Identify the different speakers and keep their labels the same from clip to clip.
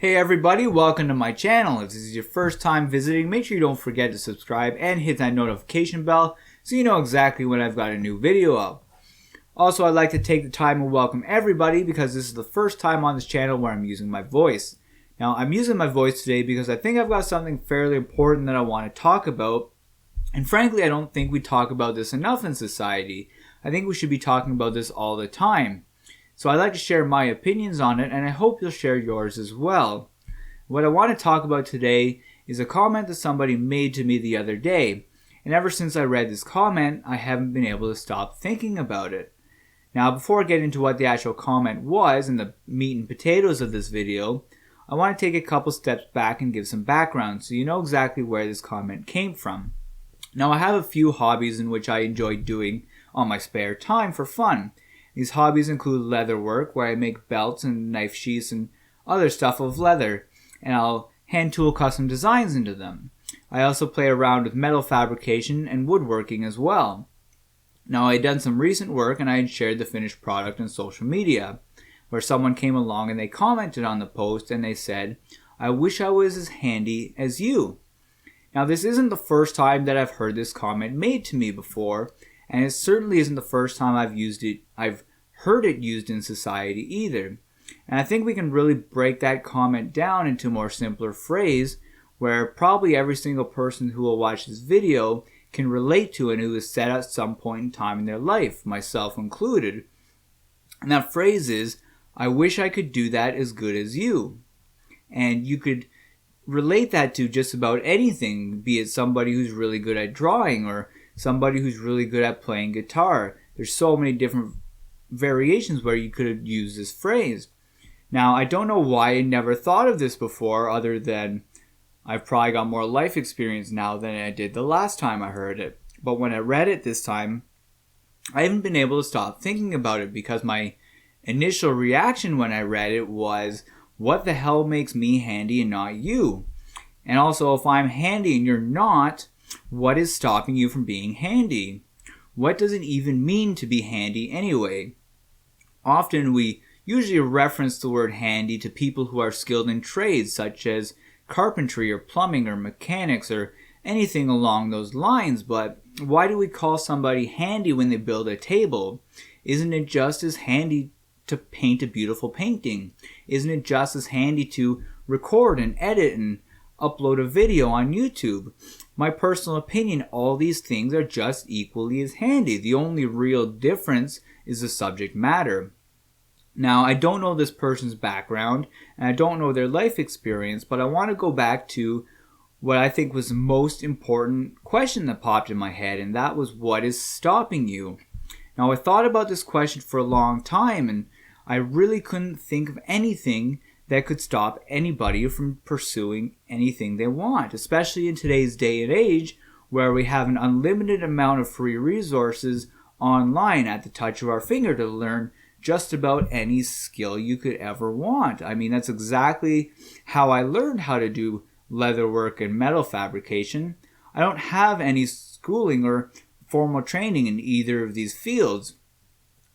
Speaker 1: Hey everybody, welcome to my channel. If this is your first time visiting, make sure you don't forget to subscribe and hit that notification bell so you know exactly when I've got a new video up. Also, I'd like to take the time and welcome everybody because this is the first time on this channel where I'm using my voice. Now, I'm using my voice today because I think I've got something fairly important that I want to talk about. And frankly, I don't think we talk about this enough in society. I think we should be talking about this all the time. So I'd like to share my opinions on it, and I hope you'll share yours as well. What I want to talk about today is a comment that somebody made to me the other day. And ever since I read this comment, I haven't been able to stop thinking about it. Now, before I get into what the actual comment was and the meat and potatoes of this video, I want to take a couple steps back and give some background so you know exactly where this comment came from. Now, I have a few hobbies in which I enjoy doing on my spare time for fun. These hobbies include leather work, where I make belts and knife sheaths and other stuff of leather, and I'll hand tool custom designs into them. I also play around with metal fabrication and woodworking as well. Now, I had done some recent work and I had shared the finished product on social media, where someone came along and they commented on the post and they said, "I wish I was as handy as you." Now, this isn't the first time that I've heard this comment made to me before, and it certainly isn't the first time I've heard it used in society either. And I think we can really break that comment down into a more simpler phrase where probably every single person who will watch this video can relate to it and who is said at some point in time in their life, myself included. And that phrase is, "I wish I could do that as good as you." And you could relate that to just about anything, be it somebody who's really good at drawing or somebody who's really good at playing guitar. There's so many different variations where you could use this phrase. Now, I don't know why I never thought of this before, other than I've probably got more life experience now than I did the last time I heard it. But when I read it this time, I haven't been able to stop thinking about it because my initial reaction when I read it was, what the hell makes me handy and not you? And also, if I'm handy and you're not, what is stopping you from being handy? What does it even mean to be handy anyway? Often we usually reference the word handy to people who are skilled in trades such as carpentry or plumbing or mechanics or anything along those lines, but why do we call somebody handy when they build a table? Isn't it just as handy to paint a beautiful painting? Isn't it just as handy to record and edit and upload a video on YouTube? My personal opinion, all these things are just equally as handy. The only real difference is the subject matter. Now, I don't know this person's background, and I don't know their life experience, but I want to go back to what I think was the most important question that popped in my head, and that was, what is stopping you? Now, I thought about this question for a long time, and I really couldn't think of anything that could stop anybody from pursuing anything they want, especially in today's day and age where we have an unlimited amount of free resources online at the touch of our finger to learn just about any skill you could ever want. I mean, that's exactly how I learned how to do leatherwork and metal fabrication. I don't have any schooling or formal training in either of these fields.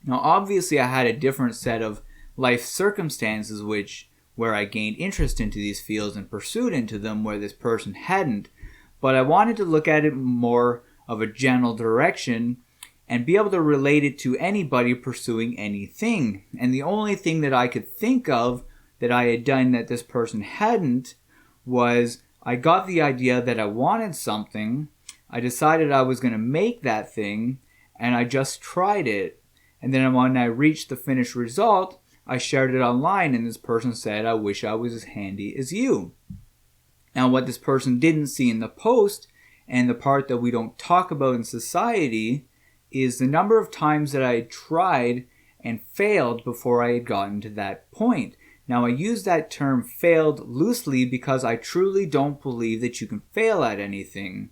Speaker 1: Now, obviously, I had a different set of life circumstances where I gained interest into these fields and pursued into them where this person hadn't. But I wanted to look at it more of a general direction and be able to relate it to anybody pursuing anything. And the only thing that I could think of that I had done that this person hadn't was I got the idea that I wanted something, I decided I was going to make that thing, and I just tried it. And then when I reached the finished result, I shared it online and this person said, "I wish I was as handy as you." Now, what this person didn't see in the post, and the part that we don't talk about in society, is the number of times that I tried and failed before I had gotten to that point. Now, I use that term failed loosely because I truly don't believe that you can fail at anything.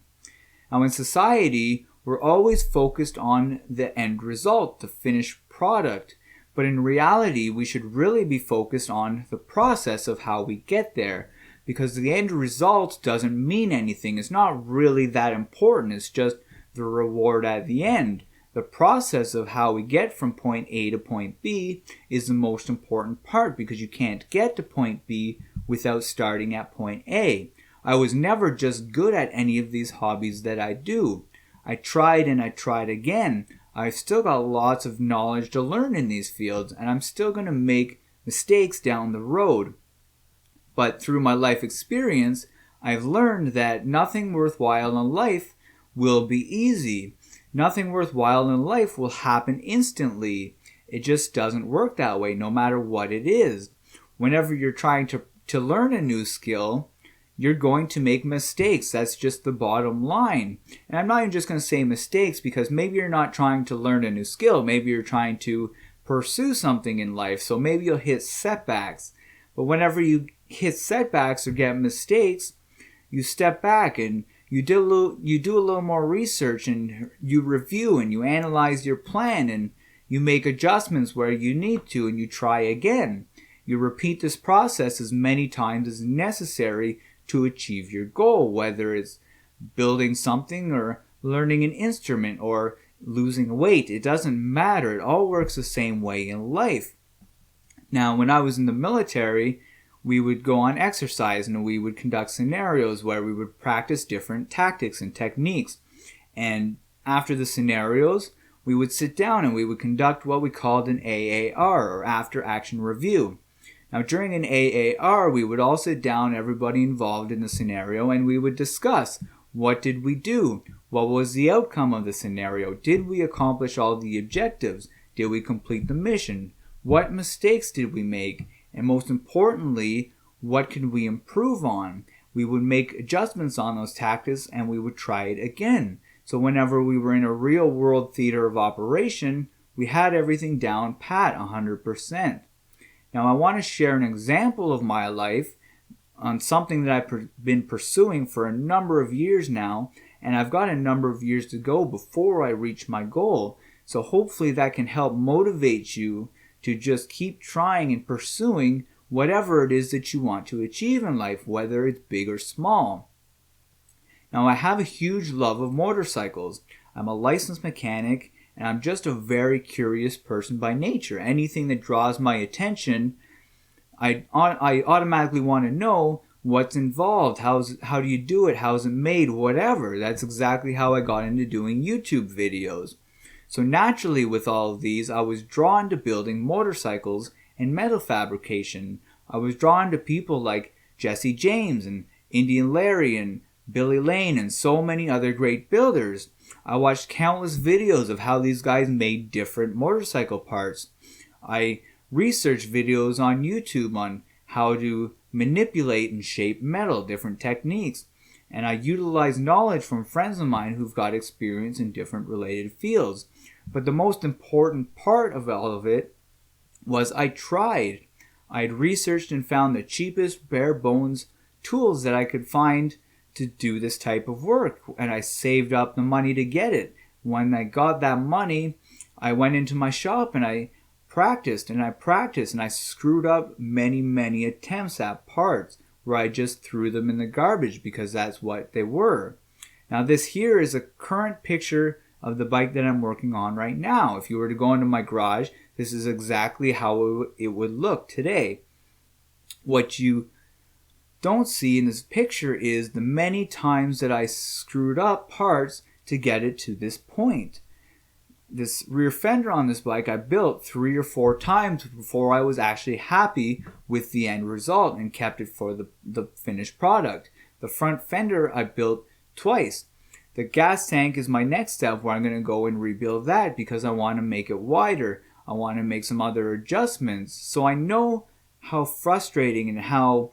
Speaker 1: Now, in society, we're always focused on the end result, the finished product. But in reality, we should really be focused on the process of how we get there, because the end result doesn't mean anything. It's not really that important. It's just the reward at the end. The process of how we get from point A to point B is the most important part, because you can't get to point B without starting at point A. I was never just good at any of these hobbies that I do. I tried and I tried again. I've still got lots of knowledge to learn in these fields, and I'm still going to make mistakes down the road. But through my life experience, I've learned that nothing worthwhile in life will be easy. Nothing worthwhile in life will happen instantly. It just doesn't work that way, no matter what it is. Whenever you're trying to learn a new skill, you're going to make mistakes. That's just the bottom line. And I'm not even just going to say mistakes, because maybe you're not trying to learn a new skill. Maybe you're trying to pursue something in life. So maybe you'll hit setbacks. But whenever you hit setbacks or get mistakes, you step back and you do a little more research, and you review and you analyze your plan, and you make adjustments where you need to, and you try again. You repeat this process as many times as necessary to achieve your goal, whether it's building something or learning an instrument or losing weight. It doesn't matter. It all works the same way in life. Now, when I was in the military, we would go on exercise and we would conduct scenarios where we would practice different tactics and techniques. And after the scenarios, we would sit down and we would conduct what we called an AAR, or after action review. Now, during an AAR, we would all sit down, everybody involved in the scenario, and we would discuss, what did we do? What was the outcome of the scenario? Did we accomplish all the objectives? Did we complete the mission? What mistakes did we make? And most importantly, what can we improve on? We would make adjustments on those tactics and we would try it again. So whenever we were in a real world theater of operation, we had everything down pat 100%. Now I want to share an example of my life on something that I've been pursuing for a number of years now, and I've got a number of years to go before I reach my goal. So hopefully that can help motivate you to just keep trying and pursuing whatever it is that you want to achieve in life, whether it's big or small. Now, I have a huge love of motorcycles. I'm a licensed mechanic, and I'm just a very curious person by nature. Anything that draws my attention, I automatically want to know what's involved, how do you do it, how's it made, whatever. That's exactly how I got into doing YouTube videos. So naturally, with all of these, I was drawn to building motorcycles and metal fabrication. I was drawn to people like Jesse James and Indian Larry and Billy Lane and so many other great builders. I watched countless videos of how these guys made different motorcycle parts. I researched videos on YouTube on how to manipulate and shape metal, different techniques. And I utilize knowledge from friends of mine who've got experience in different related fields. But the most important part of all of it was I tried. I had researched and found the cheapest bare bones tools that I could find to do this type of work. And I saved up the money to get it. When I got that money, I went into my shop and I practiced and I practiced and I screwed up many attempts at parts where I just threw them in the garbage because that's what they were. Now this here is a current picture of the bike that I'm working on right now. If you were to go into my garage, this is exactly how it would look today. What you don't see in this picture is the many times that I screwed up parts to get it to this point. This rear fender on this bike I built 3 or 4 times before I was actually happy with the end result and kept it for the finished product. The front fender I built twice. The gas tank is my next step where I'm going to go and rebuild that because I want to make it wider. I want to make some other adjustments. So I know how frustrating and how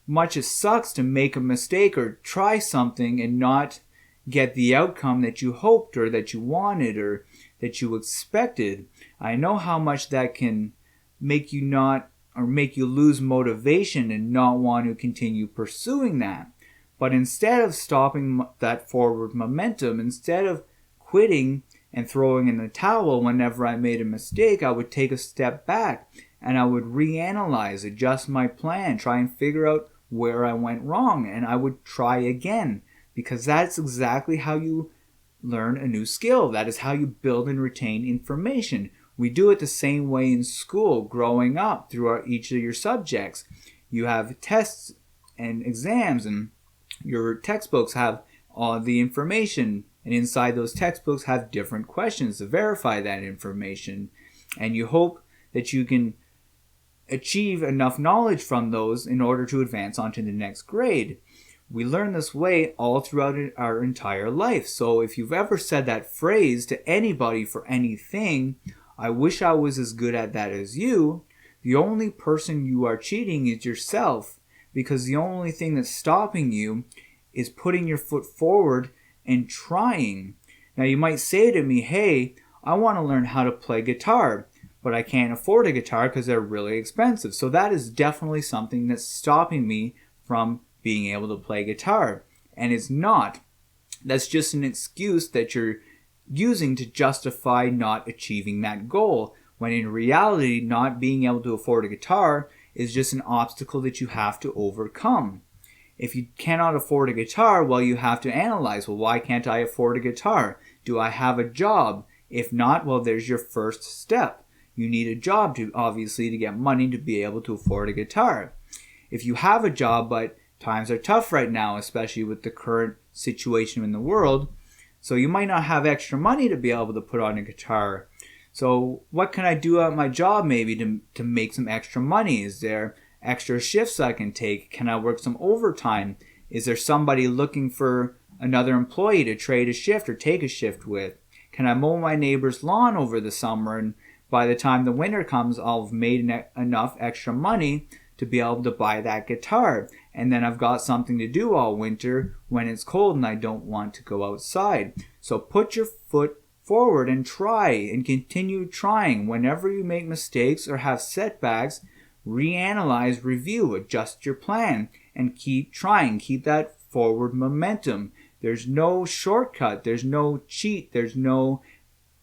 Speaker 1: much it sucks to make a mistake or try something and not get the outcome that you hoped or that you wanted or that you expected. I know how much that can make you lose motivation and not want to continue pursuing that. But instead of stopping that forward momentum, instead of quitting and throwing in the towel whenever I made a mistake, I would take a step back and I would reanalyze, adjust my plan, try and figure out where I went wrong, and I would try again. Because that's exactly how you learn a new skill. That is how you build and retain information. We do it the same way in school, growing up through each of your subjects. you have tests and exams, and your textbooks have all the information, and inside those textbooks have different questions to verify that information. And you hope that you can achieve enough knowledge from those in order to advance on to the next grade. We learn this way all throughout our entire life. So if you've ever said that phrase to anybody for anything, I wish I was as good at that as you, the only person you are cheating is yourself, because the only thing that's stopping you is putting your foot forward and trying. Now you might say to me, hey, I want to learn how to play guitar, but I can't afford a guitar because they're really expensive. So that is definitely something that's stopping me from being able to play guitar. And it's not. That's just an excuse that you're using to justify not achieving that goal, when in reality, not being able to afford a guitar is just an obstacle that you have to overcome. If you cannot afford a guitar, well, you have to analyze, well, why can't I afford a guitar? Do I have a job? If not, well, there's your first step. You need a job obviously to get money to be able to afford a guitar. If you have a job, but times are tough right now, especially with the current situation in the world, so you might not have extra money to be able to put on a guitar. So what can I do at my job maybe to make some extra money? Is there extra shifts I can take? Can I work some overtime? Is there somebody looking for another employee to trade a shift or take a shift with? Can I mow my neighbor's lawn over the summer, and by the time the winter comes, I'll have made enough extra money to be able to buy that guitar. And then I've got something to do all winter when it's cold and I don't want to go outside. So put your foot forward and try, and continue trying. Whenever you make mistakes or have setbacks, reanalyze, review, adjust your plan, and keep trying. Keep that forward momentum. There's no shortcut. There's no cheat. There's no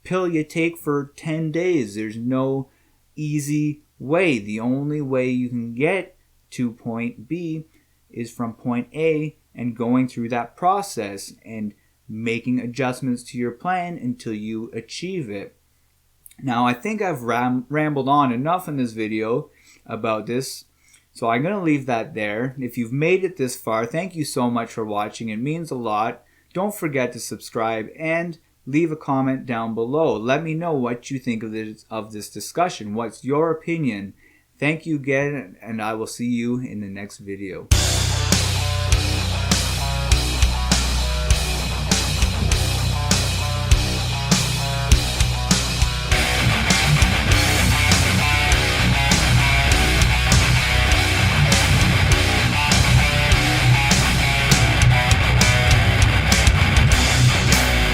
Speaker 1: pill you take for 10 days. There's no easy way. The only way you can get to point B is from point A, and going through that process and making adjustments to your plan until you achieve it. Now, I think I've rambled on enough in this video about this, so I'm going to leave that there. If you've made it this far, thank you so much for watching. It means a lot. Don't forget to subscribe and leave a comment down below. Let me know what you think of this discussion. What's your opinion? Thank you again, and I will see you in the next video.